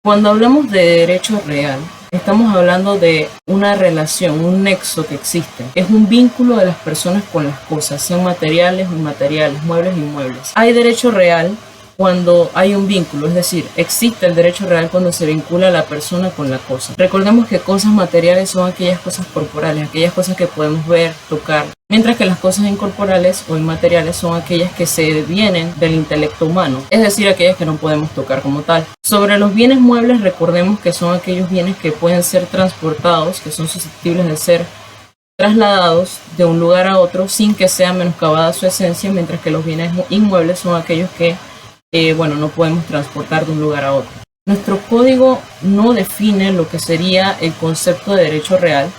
Cuando hablamos de derecho real, estamos hablando de una relación, un nexo que existe. Es un vínculo de las personas con las cosas, sean materiales o inmateriales, muebles e inmuebles. Hay derecho real cuando hay un vínculo, es decir, existe el derecho real cuando se vincula a la persona con la cosa. Recordemos que cosas materiales son aquellas cosas corporales, aquellas cosas que podemos ver, tocar, mientras que las cosas incorporales o inmateriales son aquellas que se vienen del intelecto humano, es decir, aquellas que no podemos tocar como tal. Sobre los bienes muebles, recordemos que son aquellos bienes que pueden ser transportados, que son susceptibles de ser trasladados de un lugar a otro sin que sea menoscabada su esencia, mientras que los bienes inmuebles son aquellos que no podemos transportar de un lugar a otro. Nuestro código no define lo que sería el concepto de derecho real,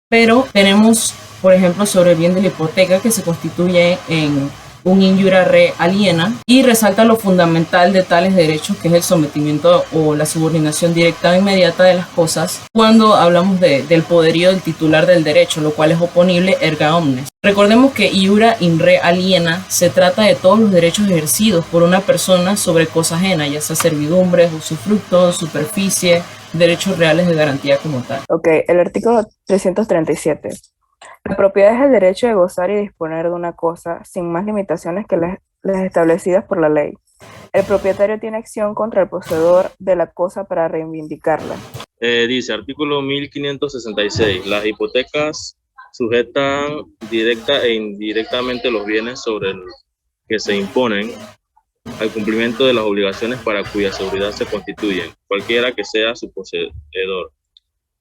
pero tenemos, por ejemplo, sobre el bien de la hipoteca que se constituye en un injura re aliena y resalta lo fundamental de tales derechos, que es el sometimiento o la subordinación directa e inmediata de las cosas cuando hablamos del poderío del titular del derecho, lo cual es oponible erga omnes. Recordemos que iura in re aliena se trata de todos los derechos ejercidos por una persona sobre cosa ajena, ya sea servidumbres, usufructo, superficie, derechos reales de garantía como tal. Ok, el artículo 337. La propiedad es el derecho de gozar y disponer de una cosa sin más limitaciones que las establecidas por la ley. El propietario tiene acción contra el poseedor de la cosa para reivindicarla. Dice, artículo 1566, las hipotecas sujetan directa e indirectamente los bienes sobre el que se imponen al cumplimiento de las obligaciones para cuya seguridad se constituyen, cualquiera que sea su poseedor.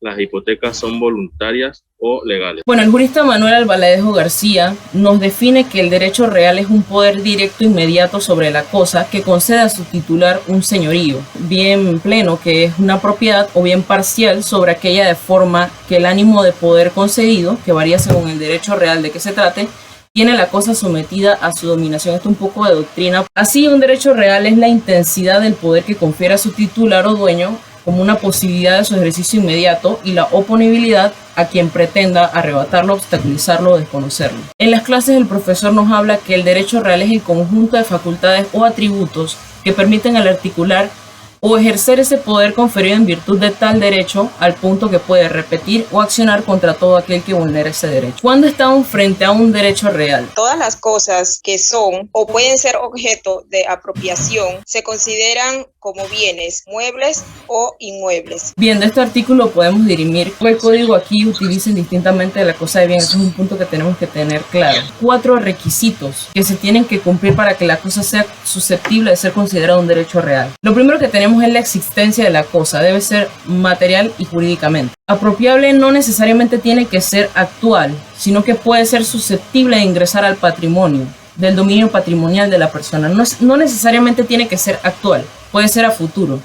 Las hipotecas son voluntarias o legales. Bueno, el jurista Manuel Albaladejo García nos define que el derecho real es un poder directo inmediato sobre la cosa que concede a su titular un señorío, bien pleno, que es una propiedad, o bien parcial sobre aquella, de forma que el ánimo de poder concedido, que varía según el derecho real de que se trate, tiene la cosa sometida a su dominación. Esto es un poco de doctrina. Así, un derecho real es la intensidad del poder que confiere a su titular o dueño como una posibilidad de su ejercicio inmediato, y la oponibilidad a quien pretenda arrebatarlo, obstaculizarlo o desconocerlo. En las clases el profesor nos habla que el derecho real es el conjunto de facultades o atributos que permiten al articular o ejercer ese poder conferido en virtud de tal derecho, al punto que puede repetir o accionar contra todo aquel que vulnere ese derecho. ¿Cuándo estamos frente a un derecho real? Todas las cosas que son o pueden ser objeto de apropiación se consideran como bienes muebles o inmuebles. Bien, de este artículo podemos dirimir que el código aquí utiliza indistintamente la cosa de bien. Ese es un punto que tenemos que tener claro. 4 requisitos que se tienen que cumplir para que la cosa sea susceptible de ser considerada un derecho real. Lo primero que tenemos es la existencia de la cosa. Debe ser material y jurídicamente. Apropiable no necesariamente tiene que ser actual, sino que puede ser susceptible de ingresar al patrimonio, del dominio patrimonial de la persona. No necesariamente tiene que ser actual, puede ser a futuro.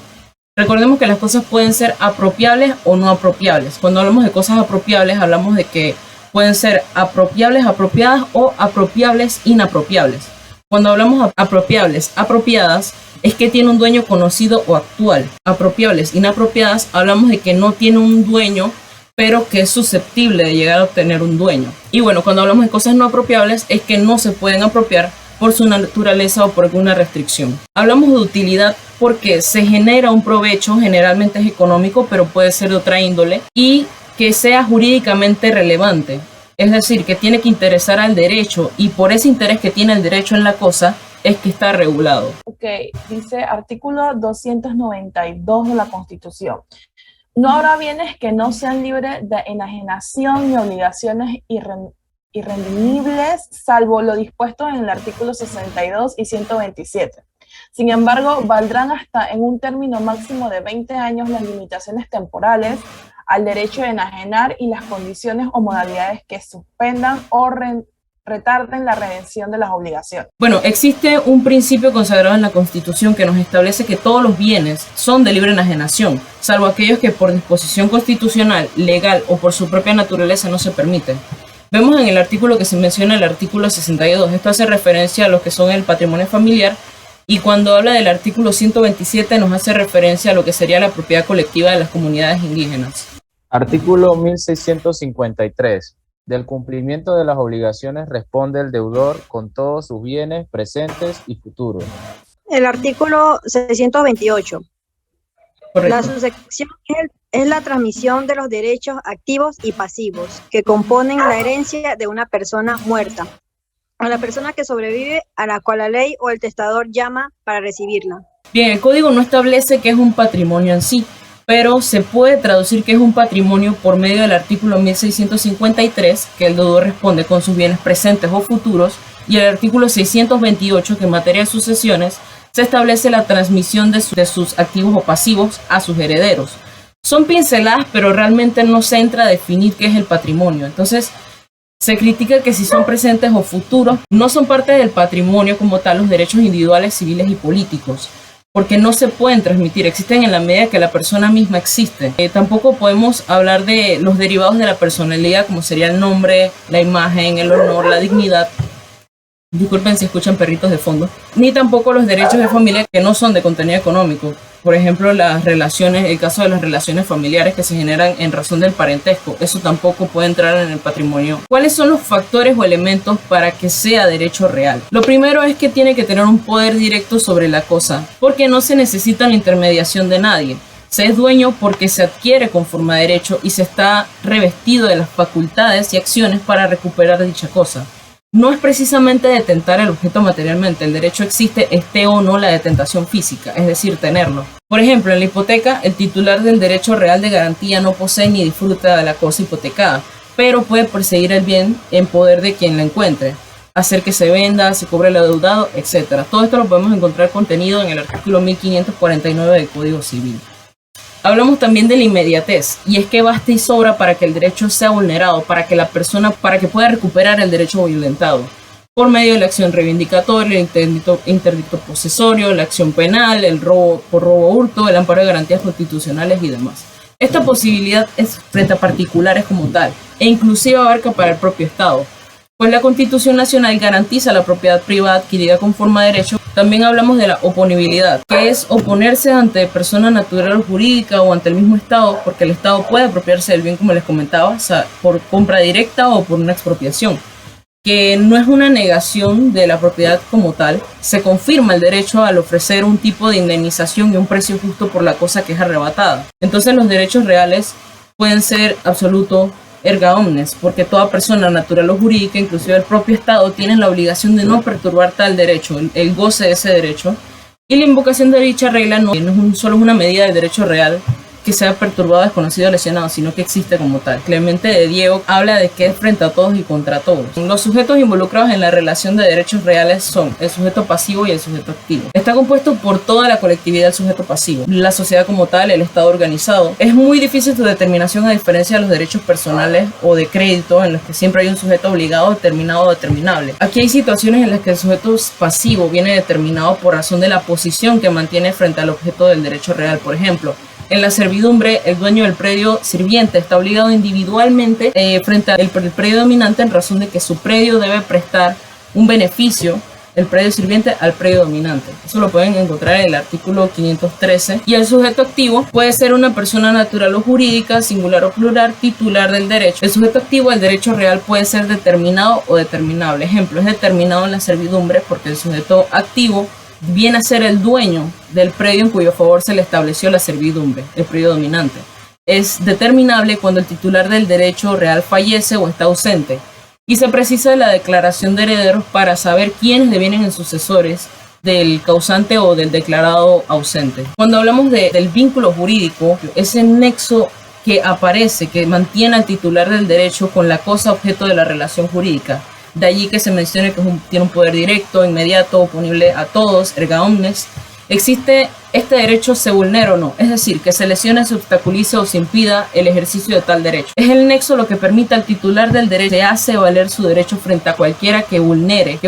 Recordemos que las cosas pueden ser apropiables o no apropiables. Cuando hablamos de cosas apropiables, hablamos de que pueden ser apropiables, apropiadas, o apropiables, inapropiables. Cuando hablamos de apropiables, apropiadas, es que tiene un dueño conocido o actual. Apropiables, inapropiadas, hablamos de que no tiene un dueño, pero que es susceptible de llegar a obtener un dueño. Y bueno, cuando hablamos de cosas no apropiables, es que no se pueden apropiar por su naturaleza o por alguna restricción. Hablamos de utilidad porque se genera un provecho, generalmente es económico, pero puede ser de otra índole, y que sea jurídicamente relevante. Es decir, que tiene que interesar al derecho, y por ese interés que tiene el derecho en la cosa es que está regulado. Ok, dice artículo 292 de la Constitución. No habrá bienes que no sean libres de enajenación ni obligaciones irredimibles, salvo lo dispuesto en el artículo 62 y 127. Sin embargo, valdrán hasta en un término máximo de 20 años las limitaciones temporales al derecho de enajenar y las condiciones o modalidades que suspendan o retarden la redención de las obligaciones. Bueno, existe un principio consagrado en la Constitución que nos establece que todos los bienes son de libre enajenación, salvo aquellos que por disposición constitucional, legal o por su propia naturaleza no se permiten. Vemos en el artículo que se menciona el artículo 62. Esto hace referencia a lo que son el patrimonio familiar, y cuando habla del artículo 127 nos hace referencia a lo que sería la propiedad colectiva de las comunidades indígenas. Artículo 1653. Del cumplimiento de las obligaciones responde el deudor con todos sus bienes presentes y futuros. El artículo 628. La sucesión es la transmisión de los derechos activos y pasivos que componen la herencia de una persona muerta a la persona que sobrevive, a la cual la ley o el testador llama para recibirla. Bien, el código no establece qué es un patrimonio en sí, pero se puede traducir que es un patrimonio por medio del artículo 1653, que el deudor responde con sus bienes presentes o futuros, y el artículo 628, que en materia de sucesiones se establece la transmisión de sus activos o pasivos a sus herederos. Son pinceladas, pero realmente no se entra a definir qué es el patrimonio. Entonces, se critica que si son presentes o futuros, no son parte del patrimonio como tal los derechos individuales, civiles y políticos, porque no se pueden transmitir, existen en la medida que la persona misma existe. Tampoco podemos hablar de los derivados de la personalidad, como sería el nombre, la imagen, el honor, la dignidad. Disculpen si escuchan perritos de fondo. Ni tampoco los derechos de familia que no son de contenido económico. Por ejemplo, las relaciones, el caso de las relaciones familiares que se generan en razón del parentesco. Eso tampoco puede entrar en el patrimonio. ¿Cuáles son los factores o elementos para que sea derecho real? Lo primero es que tiene que tener un poder directo sobre la cosa, porque no se necesita la intermediación de nadie. Se es dueño porque se adquiere conforme a derecho y se está revestido de las facultades y acciones para recuperar dicha cosa. No es precisamente detentar el objeto materialmente, el derecho existe esté o no la detentación física, es decir, tenerlo. Por ejemplo, en la hipoteca, el titular del derecho real de garantía no posee ni disfruta de la cosa hipotecada, pero puede perseguir el bien en poder de quien la encuentre, hacer que se venda, se cobre el adeudado, etc. Todo esto lo podemos encontrar contenido en el artículo 1549 del Código Civil. Hablamos también de la inmediatez, y es que basta y sobra para que el derecho sea vulnerado, para que la persona, para que pueda recuperar el derecho violentado, por medio de la acción reivindicatoria, el interdicto posesorio, la acción penal, el robo por robo o hurto, el amparo de garantías constitucionales y demás. Esta posibilidad es frente a particulares como tal, e inclusive abarca para el propio Estado, pues la Constitución Nacional garantiza la propiedad privada adquirida conforme a derecho. También hablamos de la oponibilidad, que es oponerse ante persona natural o jurídica o ante el mismo Estado, porque el Estado puede apropiarse del bien, como les comentaba, o sea, por compra directa o por una expropiación, que no es una negación de la propiedad como tal. Se confirma el derecho al ofrecer un tipo de indemnización y un precio justo por la cosa que es arrebatada. Entonces los derechos reales pueden ser absolutos, erga omnes, porque toda persona natural o jurídica, inclusive el propio Estado, tiene la obligación de no perturbar tal derecho, el goce de ese derecho, y la invocación de dicha regla no es solo una medida del derecho real que sea perturbado, desconocido o lesionado, sino que existe como tal. Clemente de Diego habla de que es frente a todos y contra todos. Los sujetos involucrados en la relación de derechos reales son el sujeto pasivo y el sujeto activo. Está compuesto por toda la colectividad del sujeto pasivo, la sociedad como tal, el Estado organizado. Es muy difícil su determinación a diferencia de los derechos personales o de crédito, en los que siempre hay un sujeto obligado, determinado o determinable. Aquí hay situaciones en las que el sujeto pasivo viene determinado por razón de la posición que mantiene frente al objeto del derecho real. Por ejemplo, en la servidumbre, el dueño del predio sirviente está obligado individualmente frente al predio dominante en razón de que su predio debe prestar un beneficio, el predio sirviente, al predio dominante. Eso lo pueden encontrar en el artículo 513. Y el sujeto activo puede ser una persona natural o jurídica, singular o plural, titular del derecho. El sujeto activo del derecho real puede ser determinado o determinable. Ejemplo, es determinado en la servidumbre porque el sujeto activo viene a ser el dueño del predio en cuyo favor se le estableció la servidumbre, el predio dominante. Es determinable cuando el titular del derecho real fallece o está ausente, y se precisa de la declaración de herederos para saber quiénes devienen en sucesores del causante o del declarado ausente. Cuando hablamos del vínculo jurídico, ese nexo que aparece, que mantiene al titular del derecho con la cosa objeto de la relación jurídica. De allí que se mencione que tiene un poder directo, inmediato, oponible a todos, erga omnes. ¿Existe este derecho se vulnera o no? Es decir, que se lesione, se obstaculice o se impida el ejercicio de tal derecho. Es el nexo lo que permite al titular del derecho de hace valer su derecho frente a cualquiera que vulnere,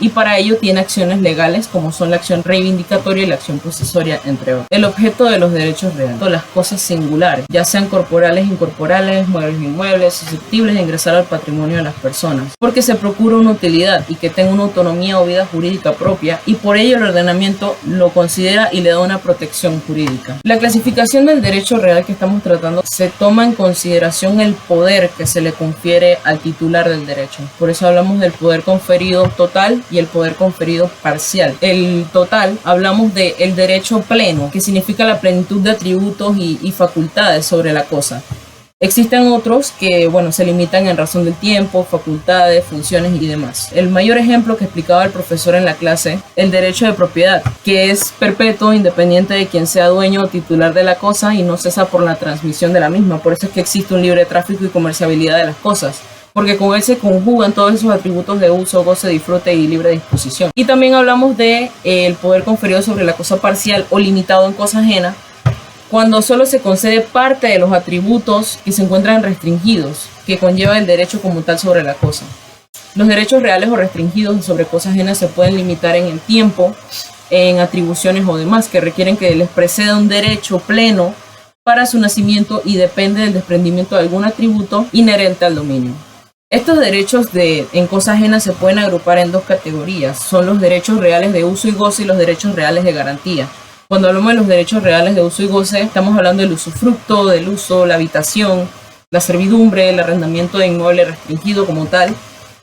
y para ello tiene acciones legales como son la acción reivindicatoria y la acción posesoria, entre otros. El objeto de los derechos reales, las cosas singulares, ya sean corporales, incorporales, muebles, inmuebles, susceptibles de ingresar al patrimonio de las personas, porque se procura una utilidad y que tenga una autonomía o vida jurídica propia, y por ello el ordenamiento lo considera y le da una protección jurídica. La clasificación del derecho real que estamos tratando se toma en consideración el poder que se le confiere al titular del derecho. Por eso hablamos del poder conferido total y el poder conferido parcial. El total, hablamos del derecho pleno, que significa la plenitud de atributos y facultades sobre la cosa. Existen otros que, se limitan en razón del tiempo, facultades, funciones y demás. El mayor ejemplo que explicaba el profesor en la clase, el derecho de propiedad, que es perpetuo, independiente de quien sea dueño o titular de la cosa y no cesa por la transmisión de la misma. Por eso es que existe un libre tráfico y comerciabilidad de las cosas, porque con él se conjugan todos esos atributos de uso, goce, disfrute y libre disposición. Y también hablamos de el poder conferido sobre la cosa parcial o limitado en cosa ajena, cuando solo se concede parte de los atributos que se encuentran restringidos, que conlleva el derecho como tal sobre la cosa. Los derechos reales o restringidos sobre cosas ajenas se pueden limitar en el tiempo, en atribuciones o demás, que requieren que les preceda un derecho pleno para su nacimiento y depende del desprendimiento de algún atributo inherente al dominio. Estos derechos en cosas ajenas se pueden agrupar en dos categorías. Son los derechos reales de uso y goce y los derechos reales de garantía. Cuando hablamos de los derechos reales de uso y goce, estamos hablando del usufructo, del uso, la habitación, la servidumbre, el arrendamiento de inmueble restringido como tal.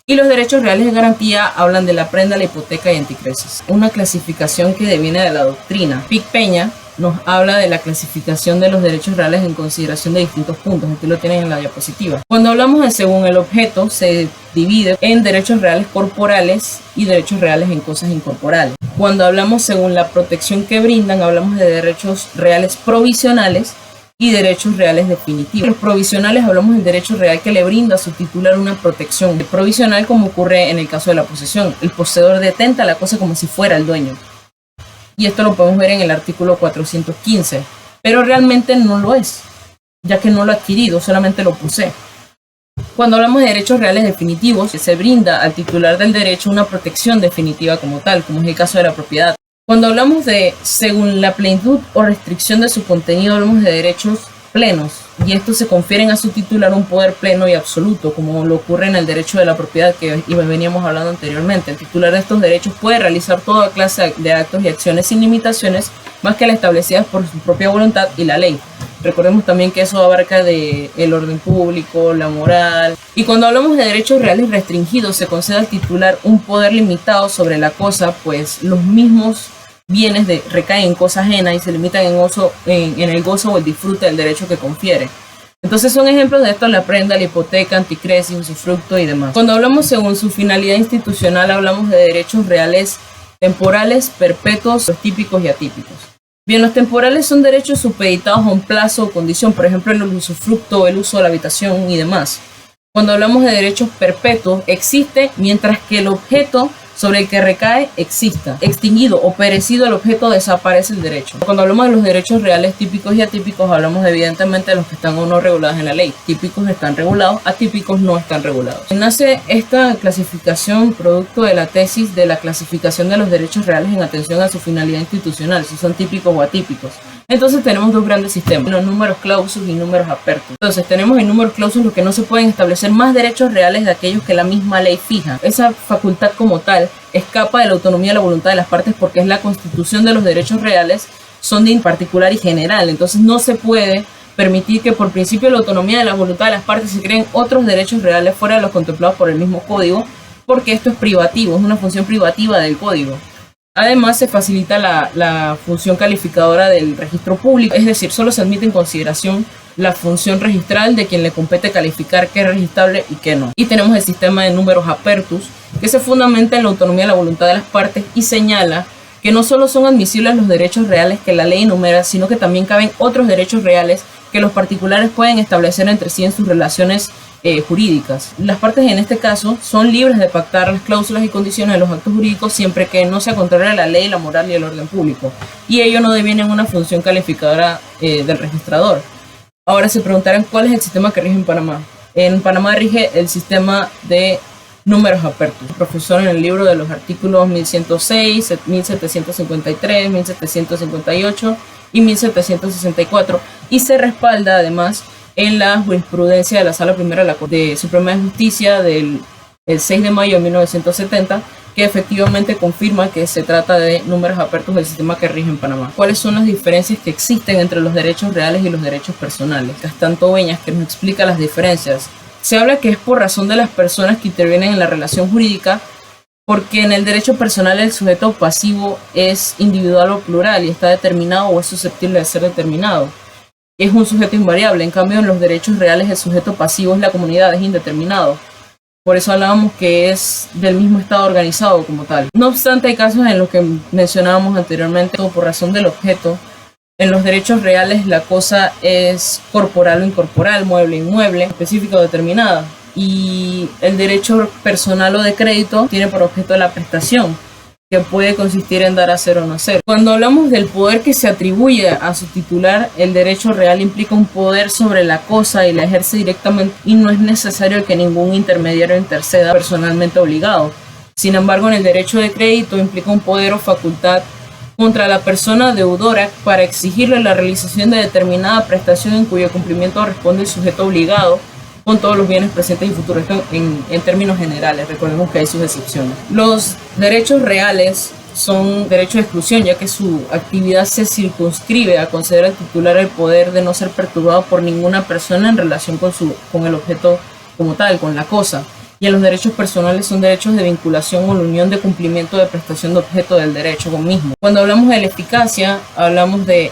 Y los derechos reales de garantía hablan de la prenda, la hipoteca y anticresis. Una clasificación que deviene de la doctrina. Pic Peña nos habla de la clasificación de los derechos reales en consideración de distintos puntos. Aquí lo tienen en la diapositiva. Cuando hablamos de según el objeto, se divide en derechos reales corporales y derechos reales en cosas incorporales. Cuando hablamos según la protección que brindan, hablamos de derechos reales provisionales y derechos reales definitivos. Los provisionales hablamos del derecho real que le brinda a su titular una protección. El provisional, como ocurre en el caso de la posesión, el poseedor detenta la cosa como si fuera el dueño. Y esto lo podemos ver en el artículo 415, pero realmente no lo es, ya que no lo ha adquirido, solamente lo posee. Cuando hablamos de derechos reales definitivos, se brinda al titular del derecho una protección definitiva como tal, como es el caso de la propiedad. Cuando hablamos de según la plenitud o restricción de su contenido, hablamos de derechos plenos, y estos se confieren a su titular un poder pleno y absoluto, como lo ocurre en el derecho de la propiedad que veníamos hablando anteriormente. El titular de estos derechos puede realizar toda clase de actos y acciones sin limitaciones, más que las establecidas por su propia voluntad y la ley. Recordemos también que eso abarca el orden público, la moral. Y cuando hablamos de derechos reales restringidos, se concede al titular un poder limitado sobre la cosa, pues los mismos bienes recaen en cosa ajena y se limitan en el gozo o el disfrute del derecho que confiere. Entonces son ejemplos de esto la prenda, la hipoteca, anticresis, usufructo y demás. Cuando hablamos según su finalidad institucional, hablamos de derechos reales temporales, perpetuos, típicos y atípicos. Bien, los temporales son derechos supeditados a un plazo o condición, por ejemplo el usufructo, el uso de la habitación y demás. Cuando hablamos de derechos perpetuos, existe mientras que el objeto sobre el que recae exista. Extinguido o perecido el objeto, desaparece el derecho. Cuando hablamos de los derechos reales típicos y atípicos, hablamos evidentemente de los que están o no regulados en la ley. Típicos están regulados, atípicos no están regulados. Nace esta clasificación producto de la tesis de la clasificación de los derechos reales en atención a su finalidad institucional, si son típicos o atípicos. Entonces tenemos dos grandes sistemas, los números clausus y números apertus. Entonces tenemos en números clausus los que no se pueden establecer más derechos reales de aquellos que la misma ley fija. Esa facultad como tal escapa de la autonomía de la voluntad de las partes porque es la constitución de los derechos reales, son de particular y general. Entonces no se puede permitir que por principio de la autonomía de la voluntad de las partes se creen otros derechos reales fuera de los contemplados por el mismo código, porque esto es privativo, es una función privativa del código. Además, se facilita la función calificadora del registro público, es decir, solo se admite en consideración la función registral de quien le compete calificar qué es registrable y qué no. Y tenemos el sistema de números apertus, que se fundamenta en la autonomía de la voluntad de las partes y señala que no solo son admisibles los derechos reales que la ley enumera, sino que también caben otros derechos reales que los particulares pueden establecer entre sí en sus relaciones jurídicas. Las partes en este caso son libres de pactar las cláusulas y condiciones de los actos jurídicos siempre que no sea contraria a la ley, la moral y el orden público, y ello no deviene en una función calificadora del registrador. Ahora se preguntarán cuál es el sistema que rige en Panamá. En Panamá rige el sistema de números apertus. El profesor en el libro de los artículos 1106, 1753, 1758 y 1764, y se respalda además en la jurisprudencia de la Sala Primera de la Corte Suprema de Justicia del 6 de mayo de 1970, que efectivamente confirma que se trata de números apertos del sistema que rige en Panamá. ¿Cuáles son las diferencias que existen entre los derechos reales y los derechos personales? Gastón Tobeñas, que nos explica las diferencias. Se habla que es por razón de las personas que intervienen en la relación jurídica, porque en el derecho personal el sujeto pasivo es individual o plural y está determinado o es susceptible de ser determinado. Es un sujeto invariable. En cambio, en los derechos reales el sujeto pasivo es la comunidad, es indeterminado. Por eso hablábamos que es del mismo estado organizado como tal. No obstante, hay casos en los que mencionábamos anteriormente, todo por razón del objeto. En los derechos reales la cosa es corporal o incorporal, mueble o inmueble, específica o determinada. Y el derecho personal o de crédito tiene por objeto la prestación, que puede consistir en dar, hacer o no hacer. Cuando hablamos del poder que se atribuye a su titular, el derecho real implica un poder sobre la cosa y la ejerce directamente y no es necesario que ningún intermediario interceda personalmente obligado. Sin embargo, en el derecho de crédito implica un poder o facultad contra la persona deudora para exigirle la realización de determinada prestación en cuyo cumplimiento responde el sujeto obligado con todos los bienes presentes y futuros. Esto en términos generales, recordemos que hay sus excepciones. Los derechos reales son derechos de exclusión, ya que su actividad se circunscribe a conceder al titular el poder de no ser perturbado por ninguna persona en relación con el objeto como tal, con la cosa. Y en los derechos personales son derechos de vinculación o la unión de cumplimiento de prestación de objeto del derecho mismo. Cuando hablamos de la eficacia, hablamos de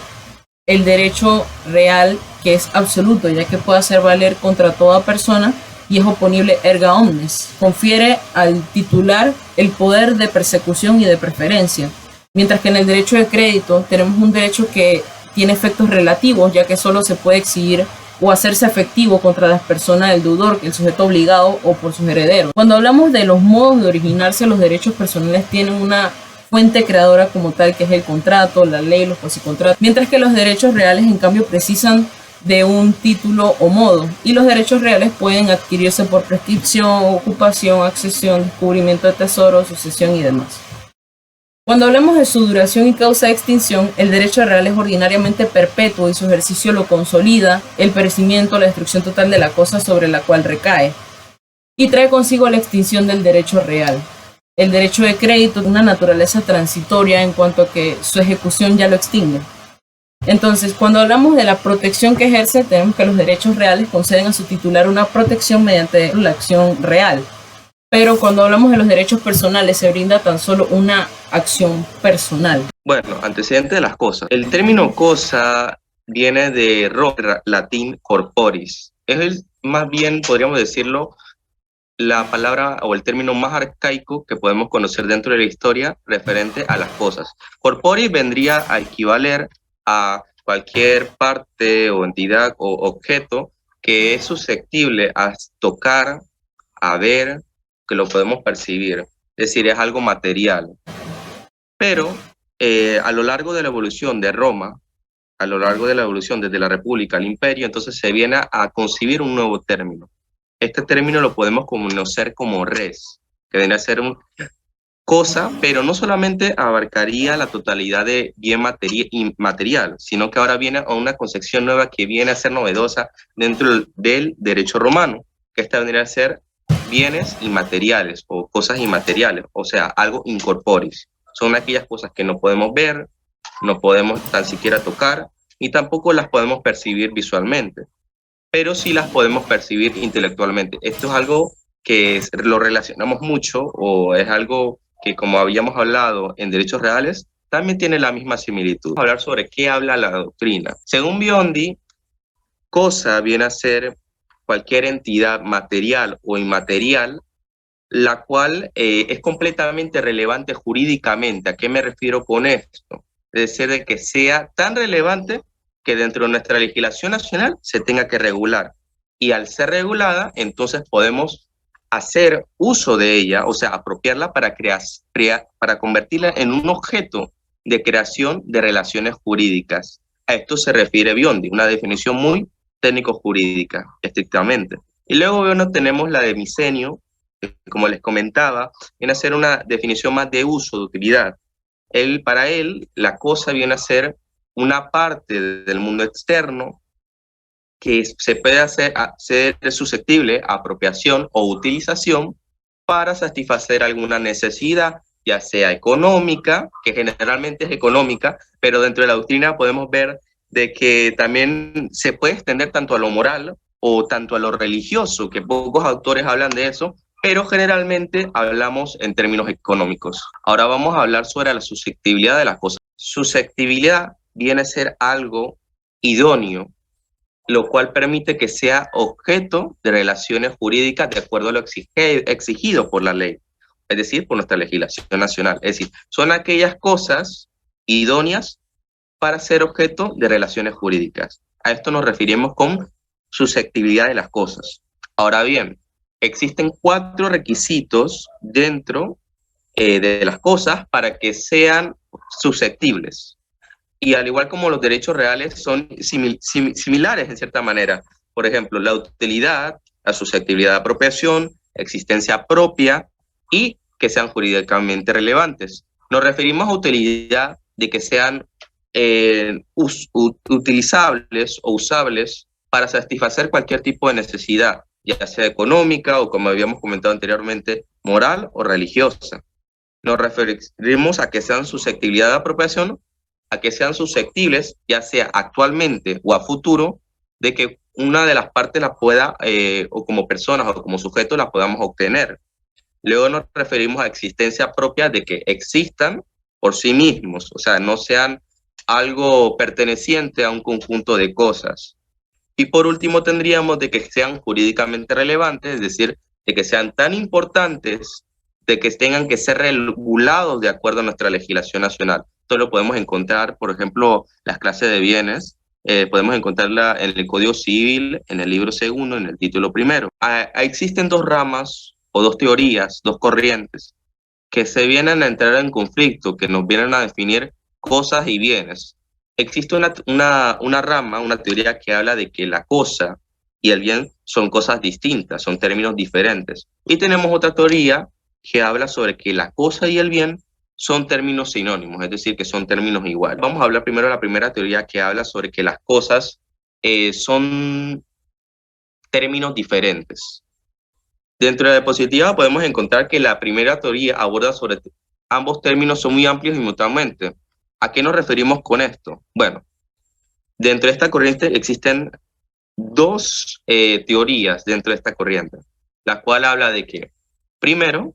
el derecho real, que es absoluto, ya que puede hacer valer contra toda persona y es oponible erga omnes. Confiere al titular el poder de persecución y de preferencia, mientras que en el derecho de crédito tenemos un derecho que tiene efectos relativos, ya que solo se puede exigir o hacerse efectivo contra las personas del deudor, el sujeto obligado o por sus herederos. Cuando hablamos de los modos de originarse, los derechos personales tienen una fuente creadora como tal, que es el contrato, la ley, los cuasicontratos, mientras que los derechos reales en cambio precisan de un título o modo, y los derechos reales pueden adquirirse por prescripción, ocupación, accesión, descubrimiento de tesoros, sucesión y demás. Cuando hablamos de su duración y causa de extinción, el derecho real es ordinariamente perpetuo y su ejercicio lo consolida el perecimiento, la destrucción total de la cosa sobre la cual recae, y trae consigo la extinción del derecho real. El derecho de crédito tiene una naturaleza transitoria en cuanto a que su ejecución ya lo extingue. Entonces, cuando hablamos de la protección que ejerce, tenemos que los derechos reales conceden a su titular una protección mediante la acción real. Pero cuando hablamos de los derechos personales, se brinda tan solo una acción personal. Bueno, antecedente de las cosas. El término cosa viene de latín corporis. Más bien, podríamos decirlo, la palabra o el término más arcaico que podemos conocer dentro de la historia referente a las cosas. Corporis vendría a equivaler a cualquier parte o entidad o objeto que es susceptible a tocar, a ver, que lo podemos percibir. Es decir, es algo material. Pero a lo largo de la evolución de Roma, a lo largo de la evolución desde la República al Imperio, entonces se viene a concebir un nuevo término. Este término lo podemos conocer como res, que viene a ser una cosa, pero no solamente abarcaría la totalidad de bien material, sino que ahora viene a una concepción nueva que viene a ser novedosa dentro del derecho romano, que esta vendría a ser bienes inmateriales o cosas inmateriales, o sea, algo incorporis. Son aquellas cosas que no podemos ver, no podemos tan siquiera tocar, y tampoco las podemos percibir visualmente, pero sí las podemos percibir intelectualmente. Esto es algo que lo relacionamos mucho, o es algo que, como habíamos hablado en derechos reales, también tiene la misma similitud. Vamos a hablar sobre qué habla la doctrina. Según Biondi, cosa viene a ser cualquier entidad material o inmaterial, la cual es completamente relevante jurídicamente. ¿A qué me refiero con esto? Es decir, de que sea tan relevante que dentro de nuestra legislación nacional se tenga que regular. Y al ser regulada, entonces podemos hacer uso de ella, o sea, apropiarla para convertirla en un objeto de creación de relaciones jurídicas. A esto se refiere Biondi, una definición muy técnico-jurídica, estrictamente. Y luego tenemos la de Misenio, que, como les comentaba, viene a ser una definición más de uso, de utilidad. Para él, la cosa viene a ser una parte del mundo externo que se puede ser susceptible a apropiación o utilización para satisfacer alguna necesidad, ya sea económica, que generalmente es económica, pero dentro de la doctrina podemos ver de que también se puede extender tanto a lo moral o tanto a lo religioso, que pocos autores hablan de eso, pero generalmente hablamos en términos económicos. Ahora vamos a hablar sobre la susceptibilidad de las cosas. Susceptibilidad viene a ser algo idóneo, lo cual permite que sea objeto de relaciones jurídicas de acuerdo a lo exigido por la ley, es decir, por nuestra legislación nacional. Es decir, son aquellas cosas idóneas para ser objeto de relaciones jurídicas. A esto nos referimos con susceptibilidad de las cosas. Ahora bien, existen 4 requisitos dentro de las cosas para que sean susceptibles. Y al igual como los derechos reales son similares en cierta manera. Por ejemplo, la utilidad, la susceptibilidad de apropiación, existencia propia y que sean jurídicamente relevantes. Nos referimos a utilidad de que sean utilizables o usables para satisfacer cualquier tipo de necesidad, ya sea económica o, como habíamos comentado anteriormente, moral o religiosa. Nos referimos a que sean susceptibilidad de apropiación, a que sean susceptibles, ya sea actualmente o a futuro, de que una de las partes la pueda, o como personas o como sujetos la podamos obtener. Luego nos referimos a existencia propia, de que existan por sí mismos, o sea, no sean algo perteneciente a un conjunto de cosas. Y por último tendríamos de que sean jurídicamente relevantes, es decir, de que sean tan importantes de que tengan que ser regulados de acuerdo a nuestra legislación nacional. Esto lo podemos encontrar, por ejemplo, las clases de bienes, podemos encontrarla en el Código Civil, en el libro segundo, en el título primero. Existen 2 ramas o 2 teorías, 2 corrientes, que se vienen a entrar en conflicto, que nos vienen a definir cosas y bienes. Existe una rama, una teoría que habla de que la cosa y el bien son cosas distintas, son términos diferentes. Y tenemos otra teoría que habla sobre que la cosa y el bien son términos sinónimos, es decir, que son términos iguales. Vamos a hablar primero de la primera teoría, que habla sobre que las cosas son términos diferentes. Dentro de la positiva podemos encontrar que la primera teoría aborda sobre ambos términos son muy amplios y mutuamente. ¿A qué nos referimos con esto? Bueno, dentro de esta corriente existen 2 teorías dentro de esta corriente, la cual habla de que, primero,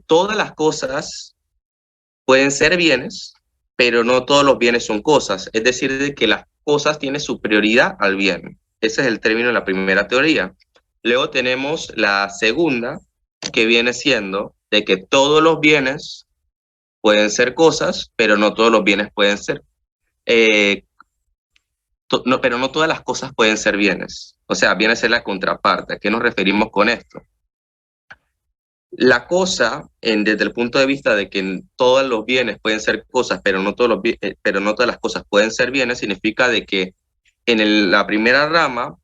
todas las cosas pueden ser bienes, pero no todos los bienes son cosas. Es decir, de que las cosas tienen superioridad al bien. Ese es el término de la primera teoría. Luego tenemos la segunda, que viene siendo de que todos los bienes pueden ser cosas, pero no todos los bienes pueden ser. Pero no todas las cosas pueden ser bienes. O sea, viene a ser la contraparte. ¿A qué nos referimos con esto? La cosa, desde el punto de vista de que todos los bienes pueden ser cosas, pero no todas las cosas pueden ser bienes, significa de que en la primera rama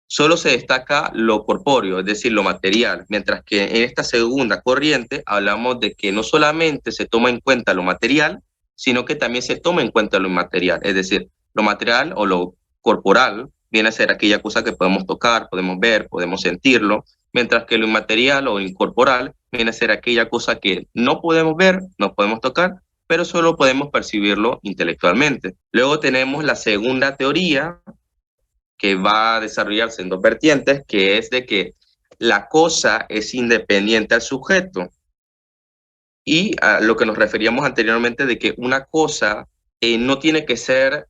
solo se destaca lo corpóreo, es decir, lo material, mientras que en esta segunda corriente hablamos de que no solamente se toma en cuenta lo material, sino que también se toma en cuenta lo inmaterial, es decir, lo material o lo corporal viene a ser aquella cosa que podemos tocar, podemos ver, podemos sentirlo, mientras que lo inmaterial o incorporal viene a ser aquella cosa que no podemos ver, no podemos tocar, pero solo podemos percibirlo intelectualmente. Luego tenemos la segunda teoría, que va a desarrollarse en 2 vertientes, que es de que la cosa es independiente al sujeto. Y a lo que nos referíamos anteriormente de que una cosa no tiene que ser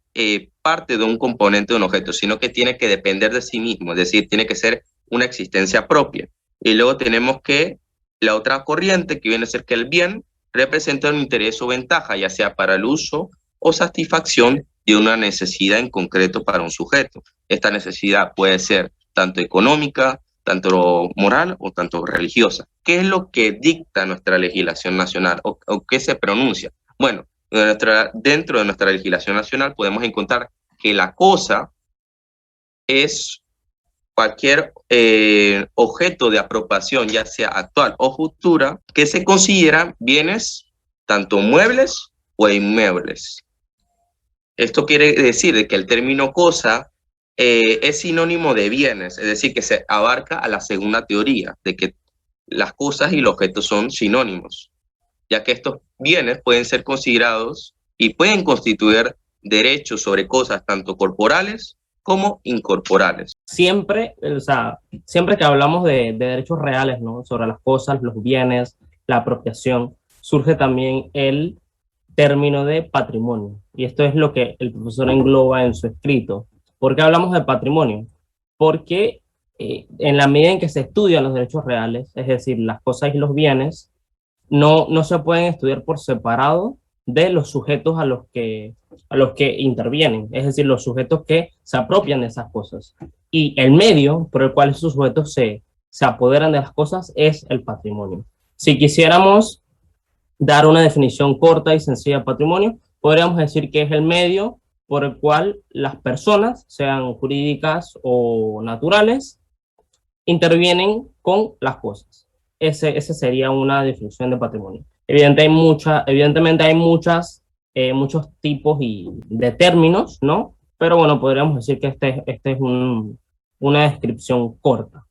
parte de un componente de un objeto, sino que tiene que depender de sí mismo, es decir, tiene que ser una existencia propia. Y luego tenemos que la otra corriente, que viene a ser que el bien representa un interés o ventaja, ya sea para el uso o satisfacción de una necesidad en concreto para un sujeto. Esta necesidad puede ser tanto económica, tanto moral o tanto religiosa. ¿Qué es lo que dicta nuestra legislación nacional o qué se pronuncia? Bueno, dentro de nuestra legislación nacional podemos encontrar que la cosa es cualquier objeto de apropiación, ya sea actual o futura, que se consideran bienes tanto muebles o inmuebles. Esto quiere decir de que el término cosa es sinónimo de bienes, es decir, que se abarca a la segunda teoría, de que las cosas y el objeto son sinónimos, ya que estos bienes pueden ser considerados y pueden constituir derechos sobre cosas tanto corporales como incorporales. Siempre, o sea, siempre que hablamos de derechos reales, ¿no? Sobre las cosas, los bienes, la apropiación, surge también el término de patrimonio. Y esto es lo que el profesor engloba en su escrito. ¿Por qué hablamos de patrimonio? Porque en la medida en que se estudian los derechos reales, es decir, las cosas y los bienes, no se pueden estudiar por separado de los sujetos a los que intervienen, es decir, los sujetos que se apropian de esas cosas. Y el medio por el cual esos sujetos se apoderan de las cosas es el patrimonio. Si quisiéramos dar una definición corta y sencilla de patrimonio, podríamos decir que es el medio por el cual las personas, sean jurídicas o naturales, intervienen con las cosas. Ese sería una definición de patrimonio. Evidentemente hay muchos tipos de términos, ¿no? Pero bueno, podríamos decir que este es una descripción corta,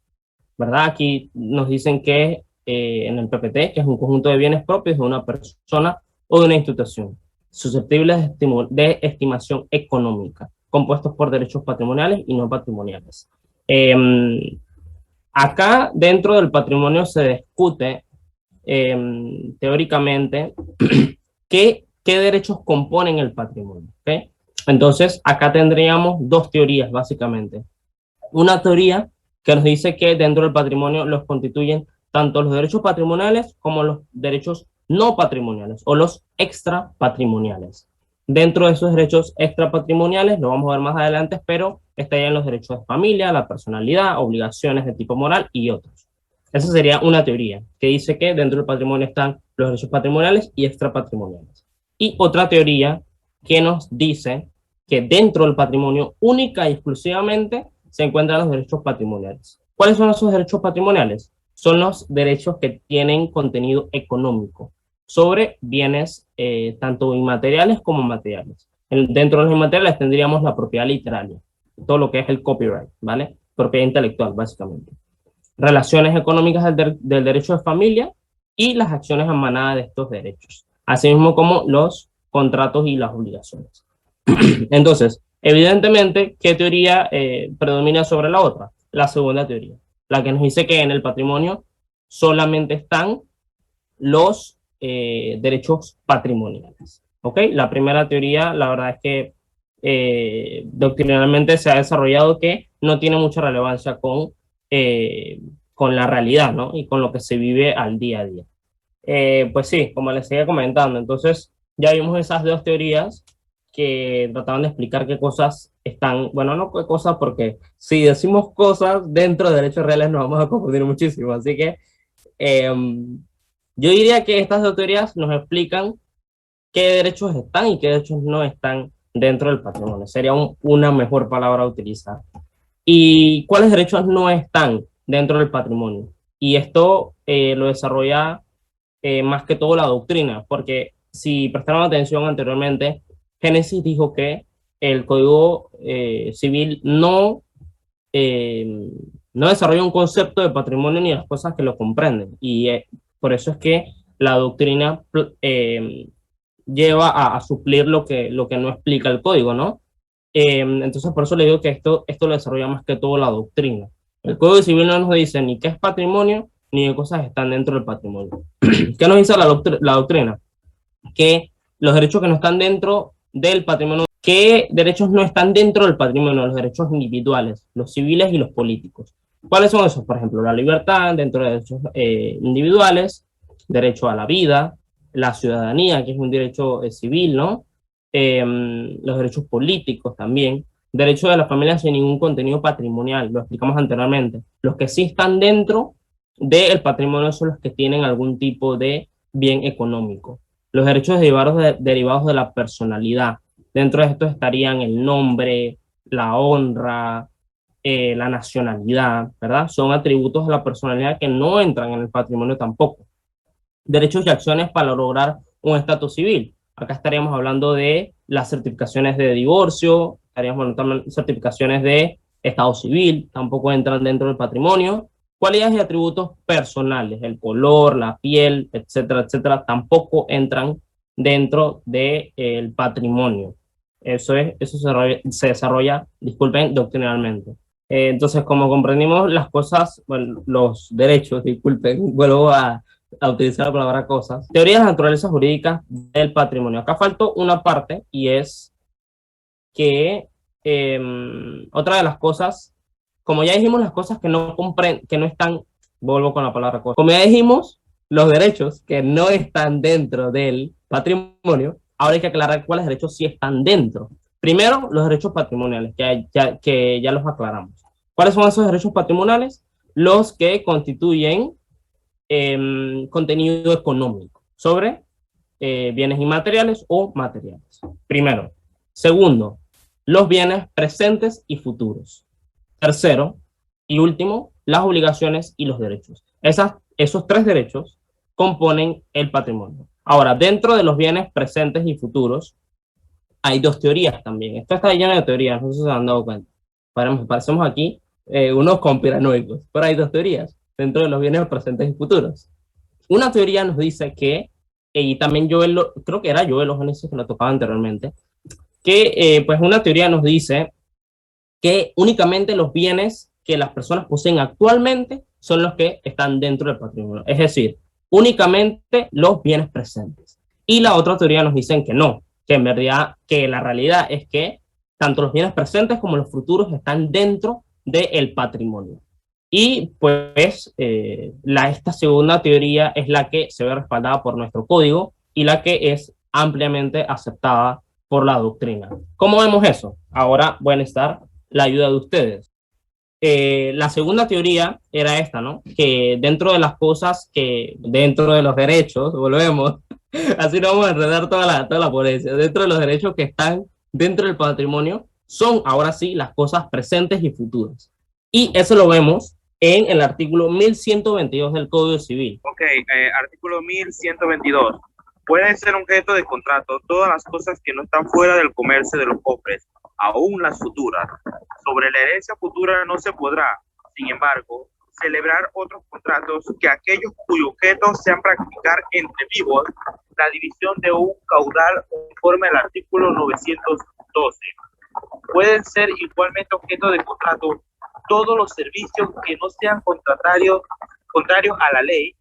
¿verdad? Aquí nos dicen que en el PPT, que es un conjunto de bienes propios de una persona o de una institución, susceptibles de estimación económica, compuestos por derechos patrimoniales y no patrimoniales. Acá, dentro del patrimonio, se discute teóricamente qué derechos componen el patrimonio, ¿okay? Entonces, acá tendríamos dos teorías, básicamente. Una teoría que nos dice que dentro del patrimonio los constituyen tanto los derechos patrimoniales como los derechos no patrimoniales o los extrapatrimoniales. Dentro de esos derechos extrapatrimoniales, lo vamos a ver más adelante, pero estarían los derechos de familia, la personalidad, obligaciones de tipo moral y otros. Esa sería una teoría que dice que dentro del patrimonio están los derechos patrimoniales y extrapatrimoniales. Y otra teoría que nos dice que dentro del patrimonio única y exclusivamente se encuentran los derechos patrimoniales. ¿Cuáles son esos derechos patrimoniales? Son los derechos que tienen contenido económico sobre bienes tanto inmateriales como materiales. Dentro de los inmateriales tendríamos la propiedad literaria, todo lo que es el copyright, ¿vale? Propiedad intelectual, básicamente. Relaciones económicas del derecho de familia y las acciones emanadas de estos derechos, así mismo como los contratos y las obligaciones. Entonces, evidentemente, ¿qué teoría predomina sobre la otra? La segunda teoría, la que nos dice que en el patrimonio solamente están los derechos patrimoniales. ¿Ok? La primera teoría, la verdad es que doctrinalmente se ha desarrollado que no tiene mucha relevancia con la realidad, ¿no? Y con lo que se vive al día a día. Pues sí, como les seguía comentando, entonces ya vimos esas dos teorías que trataban de explicar qué cosas están, bueno, no qué cosas, porque si decimos cosas dentro de derechos reales nos vamos a confundir muchísimo, así que yo diría que estas dos teorías nos explican qué derechos están y qué derechos no están dentro del patrimonio. Sería una mejor palabra a utilizar. ¿Y cuáles derechos no están dentro del patrimonio? Y esto lo desarrolla más que todo la doctrina, porque si prestaron atención anteriormente, Génesis dijo que el Código Civil no desarrolla un concepto de patrimonio ni las cosas que lo comprenden. Y por eso es que la doctrina lleva a suplir lo que no explica el código, ¿no? Entonces, por eso le digo que esto lo desarrolla más que todo la doctrina. El Código Civil no nos dice ni qué es patrimonio, ni qué cosas están dentro del patrimonio. ¿Qué nos dice la doctrina? Que los derechos que no están dentro del patrimonio, ¿qué derechos no están dentro del patrimonio? Los derechos individuales, los civiles y los políticos. ¿Cuáles son esos? Por ejemplo, la libertad dentro de derechos individuales, derecho a la vida, la ciudadanía, que es un derecho civil, ¿no? Los derechos políticos también, derecho de la familia sin ningún contenido patrimonial, lo explicamos anteriormente. Los que sí están dentro del patrimonio son los que tienen algún tipo de bien económico. Los derechos derivados de la personalidad. Dentro de estos estarían el nombre, la honra, la nacionalidad, ¿verdad? Son atributos de la personalidad que no entran en el patrimonio tampoco. Derechos y acciones para lograr un estatus civil. Acá estaríamos hablando de las certificaciones de divorcio, estaríamos hablando de certificaciones de estado civil, tampoco entran dentro del patrimonio. Cualidades y atributos personales, el color, la piel, etcétera, etcétera, tampoco entran dentro del patrimonio. Eso se desarrolla, disculpen, doctrinalmente. Entonces, como comprendimos las cosas, bueno, los derechos, disculpen, vuelvo a utilizar la palabra cosas, teoría de las naturalezas jurídicas del patrimonio. Acá faltó una parte y es que otra de las cosas, como ya dijimos, las cosas que no están, vuelvo con la palabra cosa, como ya dijimos, los derechos que no están dentro del patrimonio, ahora hay que aclarar cuáles derechos sí están dentro. Primero, los derechos patrimoniales, que ya los aclaramos. ¿Cuáles son esos derechos patrimoniales? Los que constituyen contenido económico sobre bienes inmateriales o materiales. Primero. Segundo, los bienes presentes y futuros. Tercero y último, las obligaciones y los derechos. Esos tres derechos componen el patrimonio. Ahora, dentro de los bienes presentes y futuros, hay dos teorías también. Esto está lleno de teorías, no sé si se han dado cuenta. Parecemos aquí unos conspiranoicos, pero hay dos teorías dentro de los bienes presentes y futuros. Una teoría nos dice que, y también creo que era Joel Ogenesis que lo tocaba anteriormente, que pues una teoría nos dice que únicamente los bienes que las personas poseen actualmente son los que están dentro del patrimonio. Es decir, únicamente los bienes presentes. Y la otra teoría nos dice que no, que en verdad, que la realidad es que tanto los bienes presentes como los futuros están dentro del patrimonio. Y pues esta segunda teoría es la que se ve respaldada por nuestro código y la que es ampliamente aceptada por la doctrina. ¿Cómo vemos eso? Ahora va a necesitar la ayuda de ustedes. La segunda teoría era esta, ¿no? Que dentro de las cosas dentro de los derechos, volvemos, así no vamos a enredar toda la ponencia, dentro de los derechos que están dentro del patrimonio, son ahora sí las cosas presentes y futuras. Y eso lo vemos en el artículo 1122 del Código Civil. Ok, artículo 1122. Pueden ser objeto de contrato todas las cosas que no están fuera del comercio de los cofres, aún las futuras. Sobre la herencia futura no se podrá, sin embargo, celebrar otros contratos que aquellos cuyo objeto sean practicar entre vivos la división de un caudal conforme al artículo 912. Pueden ser igualmente objeto de contrato todos los servicios que no sean contrarios a la ley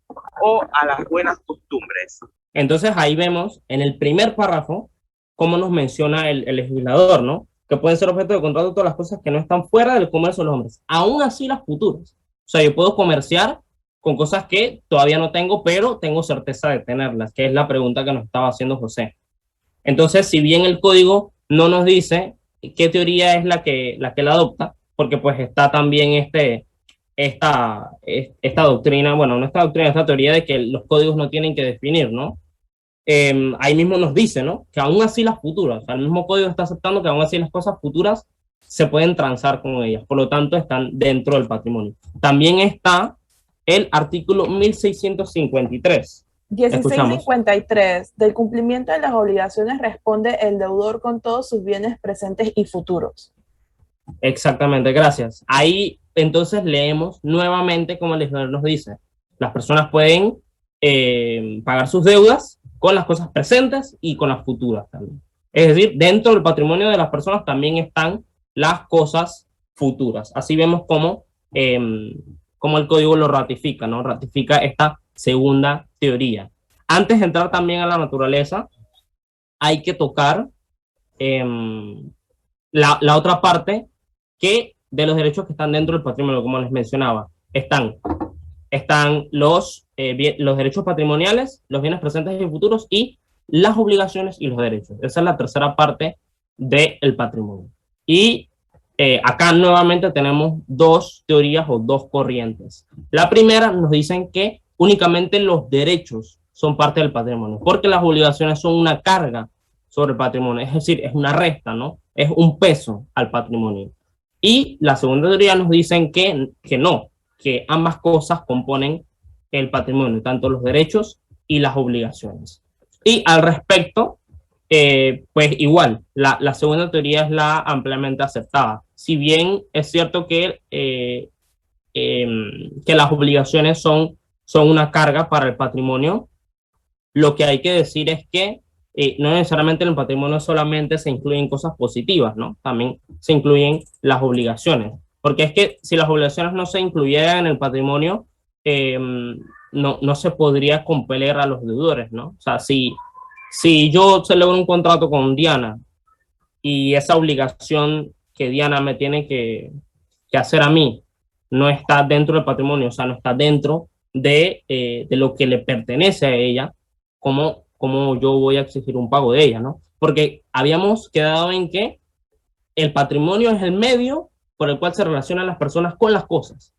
o a las buenas costumbres. Entonces ahí vemos en el primer párrafo cómo nos menciona el legislador, ¿no? Que pueden ser objeto de contrato todas las cosas que no están fuera del comercio de los hombres, aún así las futuras. O sea, yo puedo comerciar con cosas que todavía no tengo, pero tengo certeza de tenerlas, que es la pregunta que nos estaba haciendo José. Entonces, si bien el código no nos dice qué teoría es la que la adopta, porque pues está también esta doctrina, bueno, no esta doctrina, esta teoría de que los códigos no tienen que definir, ¿no? Ahí mismo nos dice, ¿no? Que aún así las futuras, o sea, el mismo código está aceptando que aún así las cosas futuras se pueden transar con ellas, por lo tanto están dentro del patrimonio. También está el artículo 1653. 1653. Del cumplimiento de las obligaciones responde el deudor con todos sus bienes presentes y futuros. Exactamente, gracias. Ahí entonces leemos nuevamente como el legislador nos dice, las personas pueden pagar sus deudas con las cosas presentes y con las futuras también. Es decir, dentro del patrimonio de las personas también están las cosas futuras. Así vemos cómo el código lo ratifica, ¿no? Ratifica esta segunda teoría. Antes de entrar también a la naturaleza, hay que tocar la otra parte que de los derechos que están dentro del patrimonio, como les mencionaba, están los derechos patrimoniales, los bienes presentes y futuros y las obligaciones y los derechos. Esa es la tercera parte del patrimonio. Y acá nuevamente tenemos dos teorías o dos corrientes. La primera nos dicen que únicamente los derechos son parte del patrimonio, porque las obligaciones son una carga sobre el patrimonio, es decir, es una resta, ¿no? Es un peso al patrimonio. Y la segunda teoría nos dicen que no, que ambas cosas componen el patrimonio, tanto los derechos y las obligaciones. Y al respecto, pues igual, la segunda teoría es la ampliamente aceptada. Si bien es cierto que que las obligaciones son una carga para el patrimonio, lo que hay que decir es que no necesariamente en el patrimonio solamente se incluyen cosas positivas, ¿no? También se incluyen las obligaciones. Porque es que si las obligaciones no se incluyeran en el patrimonio, no se podría compeler a los deudores, ¿no? O sea, si yo celebro un contrato con Diana y esa obligación que Diana me tiene que hacer a mí no está dentro del patrimonio, o sea, no está dentro de lo que le pertenece a ella, ¿cómo yo voy a exigir un pago de ella, ¿no? Porque habíamos quedado en que el patrimonio es el medio por el cual se relacionan las personas con las cosas.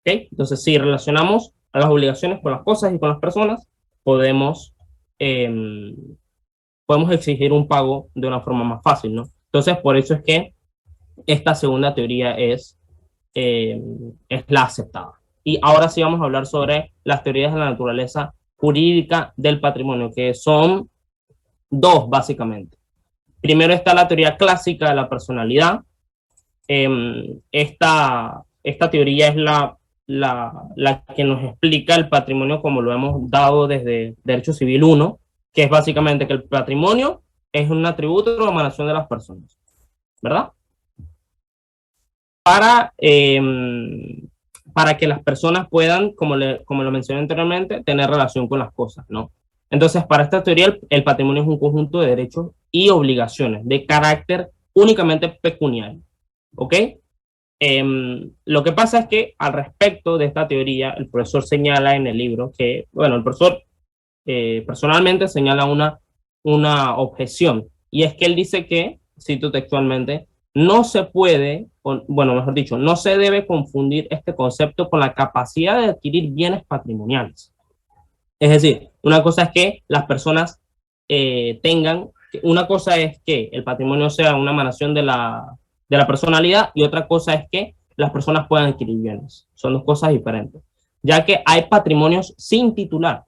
¿Okay? Entonces, si relacionamos a las obligaciones con las cosas y con las personas, podemos exigir un pago de una forma más fácil, ¿no? Entonces, por eso es que esta segunda teoría es la aceptada. Y ahora sí vamos a hablar sobre las teorías de la naturaleza jurídica del patrimonio, que son dos, básicamente. Primero está la teoría clásica de la personalidad. Esta teoría es la que nos explica el patrimonio como lo hemos dado desde Derecho Civil 1, que es básicamente que el patrimonio es un atributo o emanación de las personas, ¿verdad? Para que las personas puedan, como lo mencioné anteriormente, tener relación con las cosas, ¿no? Entonces, para esta teoría, el patrimonio es un conjunto de derechos y obligaciones de carácter únicamente pecuniario, ¿ok? Lo que pasa es que al respecto de esta teoría, el profesor señala en el libro que, bueno, el profesor personalmente señala una objeción, y es que él dice que, cito textualmente, no se puede, bueno, mejor dicho, no se debe confundir este concepto con la capacidad de adquirir bienes patrimoniales. Es decir, una cosa es que las personas una cosa es que el patrimonio sea una emanación de la personalidad, y otra cosa es que las personas puedan adquirir bienes. Son dos cosas diferentes, ya que hay patrimonios sin titular.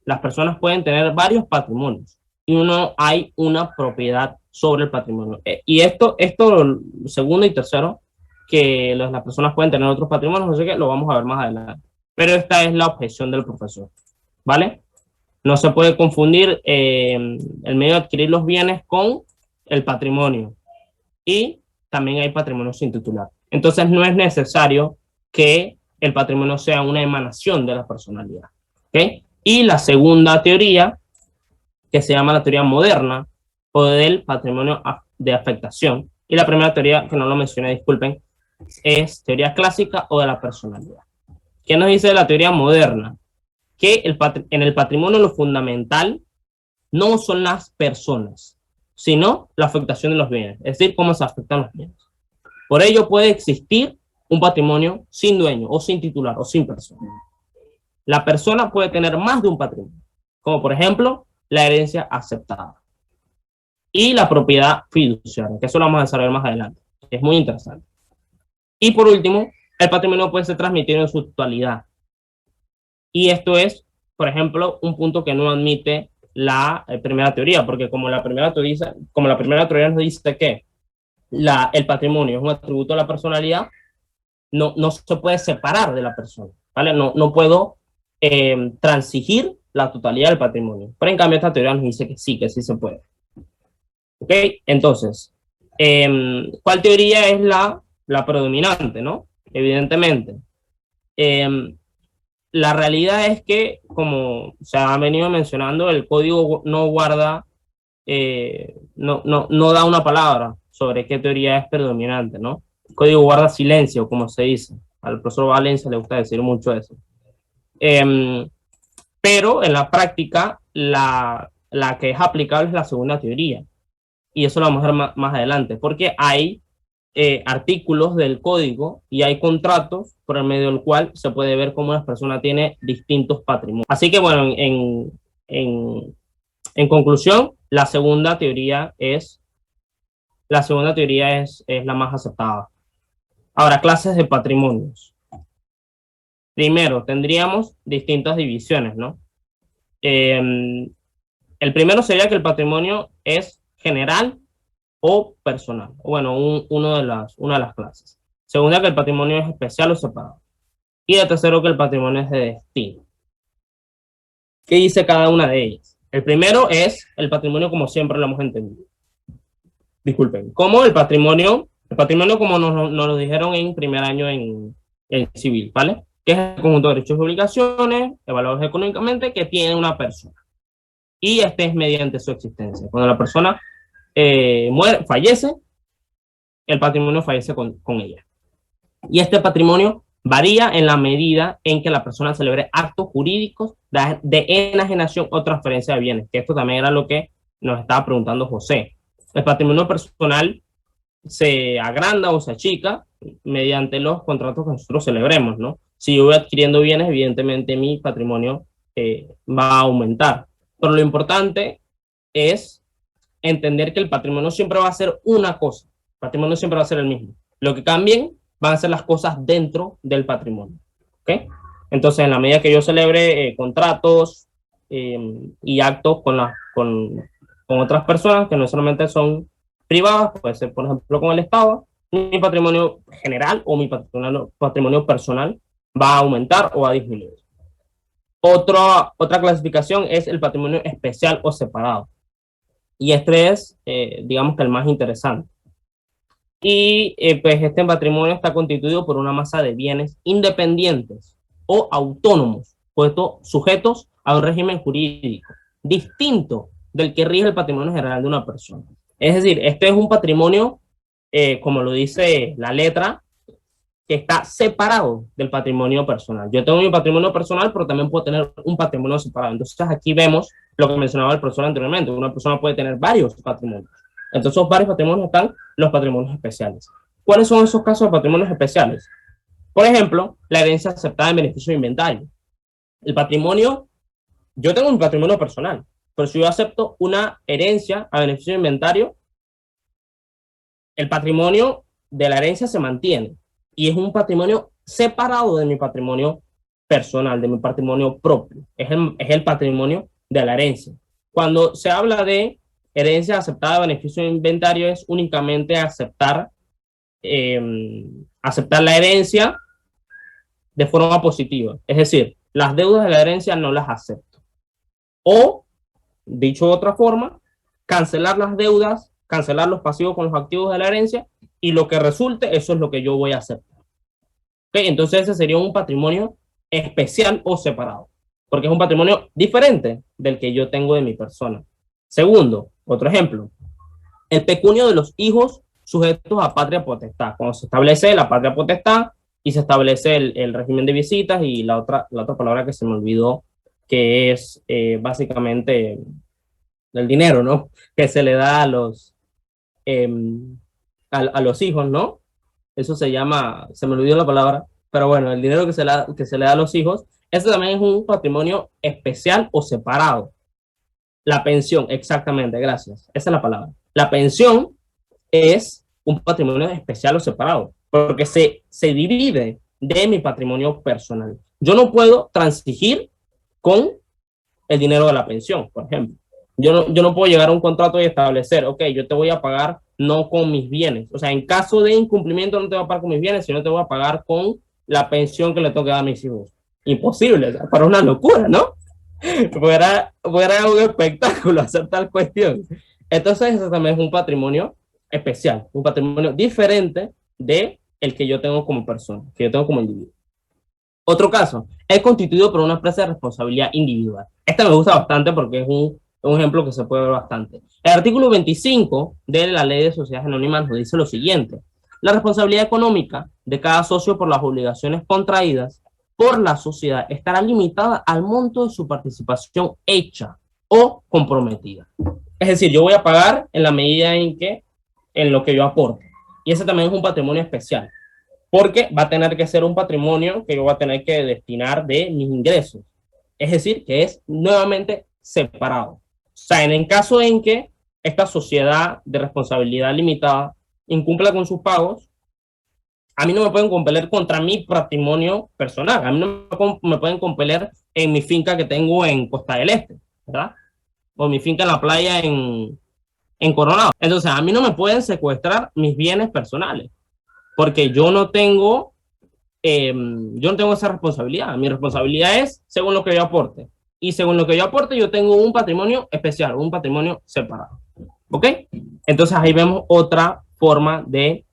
Las personas pueden tener varios patrimonios y hay una propiedad sobre el patrimonio. Y esto segundo y tercero, que las personas pueden tener otros patrimonios, no sé qué, lo vamos a ver más adelante. Pero esta es la objeción del profesor, ¿vale? No se puede confundir el medio de adquirir los bienes con el patrimonio. Y también hay patrimonio sin titular. Entonces no es necesario que el patrimonio sea una emanación de la personalidad, ¿ok? Y la segunda teoría, que se llama la teoría moderna, o del patrimonio de afectación. Y la primera teoría, que no lo mencioné, disculpen, es teoría clásica o de la personalidad. ¿Qué nos dice de la teoría moderna? Que en el patrimonio lo fundamental no son las personas, sino la afectación de los bienes, es decir, cómo se afectan los bienes. Por ello puede existir un patrimonio sin dueño, o sin titular, o sin persona. La persona puede tener más de un patrimonio, como por ejemplo la herencia aceptada y la propiedad fiduciaria, que eso lo vamos a desarrollar más adelante, es muy interesante. Y por último, el patrimonio puede ser transmitido en su totalidad. Y esto es, por ejemplo, un punto que no admite la primera teoría, porque como la primera teoría nos dice que el patrimonio es un atributo de la personalidad, no se puede separar de la persona, ¿vale? No puedo transigir la totalidad del patrimonio. Pero en cambio esta teoría nos dice que sí se puede. ¿Ok? Entonces, ¿cuál teoría es la predominante, no? Evidentemente. La realidad es que, como se ha venido mencionando, el código no guarda, no da una palabra sobre qué teoría es predominante, ¿no? El código guarda silencio, como se dice. Al profesor Valencia le gusta decir mucho eso. Pero en la práctica, la que es aplicable es la segunda teoría. Y eso lo vamos a ver más adelante, porque hay artículos del código y hay contratos por el medio del cual se puede ver cómo una persona tiene distintos patrimonios. Así que bueno, en conclusión, la segunda teoría es la más aceptada. Ahora, clases de patrimonios. Primero, tendríamos distintas divisiones, ¿no? El primero sería que el patrimonio es general o personal. Bueno, una de las clases. Segunda, que el patrimonio es especial o separado. Y el tercero, que el patrimonio es de destino. ¿Qué dice cada una de ellas? El primero es el patrimonio como siempre lo hemos entendido. Disculpen, como el patrimonio como nos lo dijeron en primer año en civil, ¿vale? Que es el conjunto de derechos y obligaciones evaluados económicamente que tiene una persona. Y este es mediante su existencia. Cuando la persona muere, fallece, el patrimonio fallece con ella. Y este patrimonio varía en la medida en que la persona celebre actos jurídicos de enajenación o transferencia de bienes, que esto también era lo que nos estaba preguntando José. El patrimonio personal se agranda o se achica mediante los contratos que nosotros celebremos, ¿no? Si yo voy adquiriendo bienes, evidentemente mi patrimonio va a aumentar. Pero lo importante es entender que el patrimonio siempre va a ser una cosa. El patrimonio siempre va a ser el mismo. Lo que cambien van a ser las cosas dentro del patrimonio. ¿Okay? Entonces, en la medida que yo celebre contratos y actos con otras personas que no solamente son privadas, puede ser, por ejemplo, con el Estado, mi patrimonio general o mi patrimonio personal va a aumentar o va a disminuir. Otra clasificación es el patrimonio especial o separado. Y este es, digamos que el más interesante. Y pues este patrimonio está constituido por una masa de bienes independientes o autónomos, puestos sujetos a un régimen jurídico distinto del que rige el patrimonio general de una persona. Es decir, este es un patrimonio, como lo dice la letra, que está separado del patrimonio personal. Yo tengo mi patrimonio personal, pero también puedo tener un patrimonio separado. Entonces aquí vemos lo que mencionaba el profesor anteriormente. Una persona puede tener varios patrimonios. Entonces, esos varios patrimonios están los patrimonios especiales. ¿Cuáles son esos casos de patrimonios especiales? Por ejemplo, la herencia aceptada en beneficio de inventario. El patrimonio, yo tengo un patrimonio personal, pero si yo acepto una herencia a beneficio de inventario, el patrimonio de la herencia se mantiene y es un patrimonio separado de mi patrimonio personal, de mi patrimonio propio. Es el patrimonio de la herencia. Cuando se habla de herencia aceptada a beneficio de inventario, es únicamente aceptar la herencia de forma positiva. Es decir, las deudas de la herencia no las acepto. O, dicho de otra forma, cancelar las deudas, cancelar los pasivos con los activos de la herencia, y lo que resulte, eso es lo que yo voy a aceptar. ¿Okay? Entonces ese sería un patrimonio especial o separado, porque es un patrimonio diferente del que yo tengo de mi persona. Segundo, otro ejemplo, el pecunio de los hijos sujetos a patria potestad. Cuando se establece la patria potestad y se establece el régimen de visitas y la otra palabra que se me olvidó, que es básicamente el dinero, ¿no? Que se le da a los hijos, ¿no? Eso se llama, se me olvidó la palabra, pero bueno, el dinero que se le da a los hijos, eso también es un patrimonio especial o separado. La pensión, exactamente, gracias. Esa es la palabra. La pensión es un patrimonio especial o separado, porque se divide de mi patrimonio personal. Yo no puedo transigir con el dinero de la pensión, por ejemplo. Yo no puedo llegar a un contrato y establecer, ok, yo te voy a pagar no con mis bienes. O sea, en caso de incumplimiento no te voy a pagar con mis bienes, sino te voy a pagar con la pensión que le toque dar a mis hijos. Imposible, o sea, para una locura, ¿no? Fuera un espectáculo hacer tal cuestión. Entonces, eso también es un patrimonio especial, un patrimonio diferente de el que yo tengo como persona, que yo tengo como individuo. Otro caso, es constituido por una empresa de responsabilidad individual. Este me gusta bastante porque es un ejemplo que se puede ver bastante. El artículo 25 de la Ley de Sociedades Anónimas nos dice lo siguiente: la responsabilidad económica de cada socio por las obligaciones contraídas por la sociedad estará limitada al monto de su participación hecha o comprometida. Es decir, yo voy a pagar en la medida en lo que yo aporte. Y ese también es un patrimonio especial, porque va a tener que ser un patrimonio que yo voy a tener que destinar de mis ingresos. Es decir, que es nuevamente separado. O sea, en el caso en que esta sociedad de responsabilidad limitada incumpla con sus pagos, a mí no me pueden compeler contra mi patrimonio personal. A mí no me pueden compeler en mi finca que tengo en Costa del Este, ¿verdad? O mi finca en la playa en Coronado. Entonces, a mí no me pueden secuestrar mis bienes personales, porque yo no tengo yo no tengo esa responsabilidad. Mi responsabilidad es según lo que yo aporte. Y según lo que yo aporte, yo tengo un patrimonio especial, un patrimonio separado. ¿Ok? Entonces ahí vemos otra forma de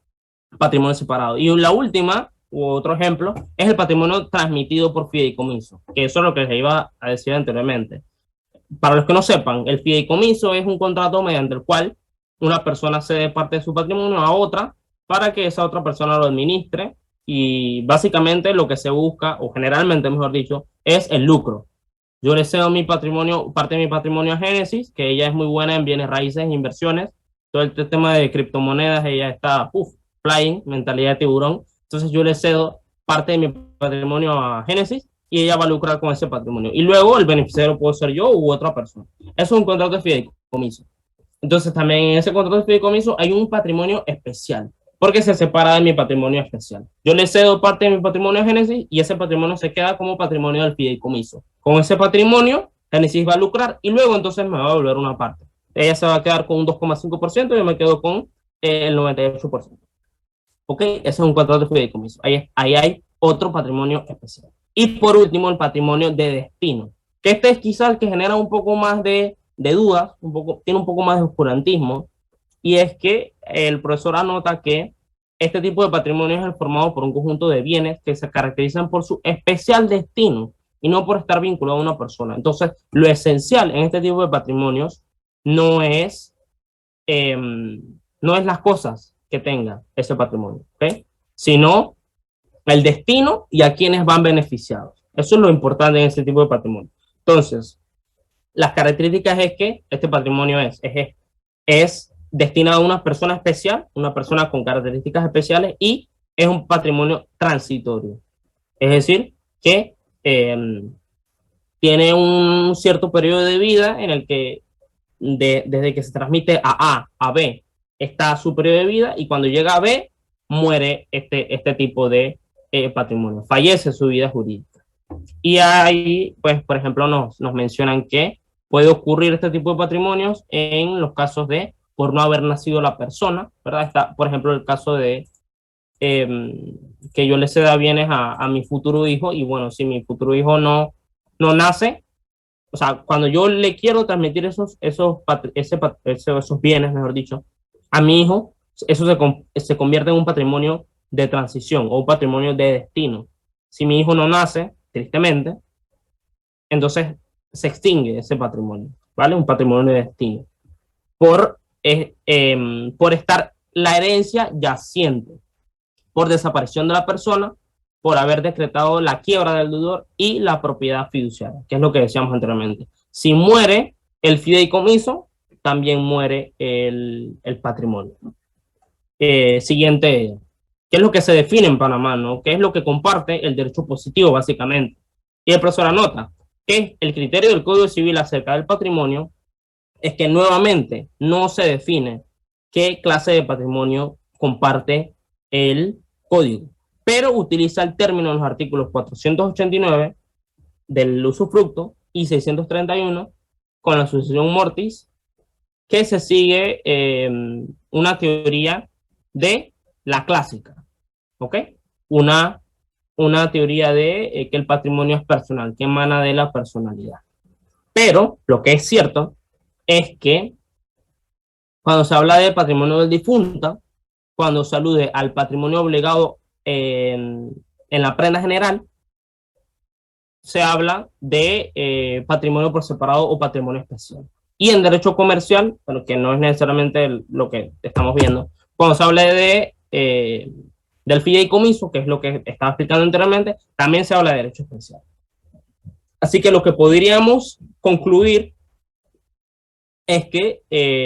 patrimonio separado. Y la última, u otro ejemplo, es el patrimonio transmitido por fideicomiso, que eso es lo que les iba a decir anteriormente. Para los que no sepan, el fideicomiso es un contrato mediante el cual una persona cede parte de su patrimonio a otra para que esa otra persona lo administre, y básicamente lo que se busca, o generalmente mejor dicho, es el lucro. Yo le cedo mi patrimonio, parte de mi patrimonio a Génesis, que ella es muy buena en bienes raíces e inversiones. Todo el tema de criptomonedas, ella está flying, mentalidad de tiburón. Entonces yo le cedo parte de mi patrimonio a Génesis y ella va a lucrar con ese patrimonio. Y luego el beneficiario puedo ser yo u otra persona. Eso es un contrato de fideicomiso. Entonces también en ese contrato de fideicomiso hay un patrimonio especial, porque se separa de mi patrimonio especial. Yo le cedo parte de mi patrimonio a Génesis y ese patrimonio se queda como patrimonio del fideicomiso. Con ese patrimonio, Génesis va a lucrar y luego entonces me va a devolver una parte. Ella se va a quedar con un 2,5% y yo me quedo con el 98%. ¿Ok? Ese es un contrato de fideicomiso. Ahí hay otro patrimonio especial. Y por último, el patrimonio de destino, que este es quizás el que genera un poco más de dudas, tiene un poco más de oscurantismo, y es que el profesor anota que este tipo de patrimonio es el formado por un conjunto de bienes que se caracterizan por su especial destino y no por estar vinculado a una persona. Entonces, lo esencial en este tipo de patrimonios no es las cosas que tenga ese patrimonio, ¿okay? Sino el destino y a quienes van beneficiados. Eso es lo importante en ese tipo de patrimonio. Entonces, las características es que este patrimonio es destinado a una persona especial, una persona con características especiales, y es un patrimonio transitorio. Es decir, que tiene un cierto periodo de vida en el que desde que se transmite a B está su periodo de vida, y cuando llega a B muere este tipo de patrimonio, fallece su vida jurídica. Y ahí, pues, por ejemplo, nos mencionan que puede ocurrir este tipo de patrimonios en los casos de por no haber nacido la persona, ¿verdad? Está, por ejemplo, el caso de que yo le ceda bienes a mi futuro hijo, y bueno, si mi futuro hijo no nace, o sea, cuando yo le quiero transmitir esos bienes, mejor dicho, a mi hijo, eso se convierte en un patrimonio de transición o un patrimonio de destino. Si mi hijo no nace, tristemente, entonces se extingue ese patrimonio, ¿vale? Un patrimonio de destino. Por estar la herencia yaciente, por desaparición de la persona, por haber decretado la quiebra del deudor y la propiedad fiduciaria, que es lo que decíamos anteriormente. Si muere el fideicomiso, también muere el patrimonio. Siguiente, ¿qué es lo que se define en Panamá, no? ¿Qué es lo que comparte el derecho positivo, básicamente? Y el profesor anota que el criterio del Código Civil acerca del patrimonio es que nuevamente no se define qué clase de patrimonio comparte el código, pero utiliza el término en los artículos 489 del usufructo y 631 con la sucesión mortis, que se sigue una teoría de la clásica, ¿ok? Una teoría de que el patrimonio es personal, que emana de la personalidad. Pero lo que es cierto es que cuando se habla de patrimonio del difunto, cuando se alude al patrimonio obligado en la prenda general, se habla de patrimonio por separado o patrimonio especial. Y en derecho comercial, bueno, que no es necesariamente lo que estamos viendo, cuando se habla del fideicomiso, que es lo que estaba explicando anteriormente, también se habla de derecho especial. Así que lo que podríamos concluir es que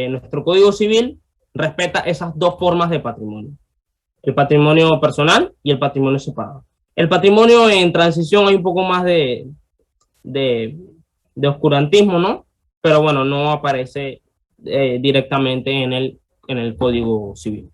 nuestro Código Civil respeta esas dos formas de patrimonio: el patrimonio personal y el patrimonio separado. El patrimonio en transición hay un poco más de oscurantismo, ¿no? Pero bueno, no aparece directamente en el Código Civil.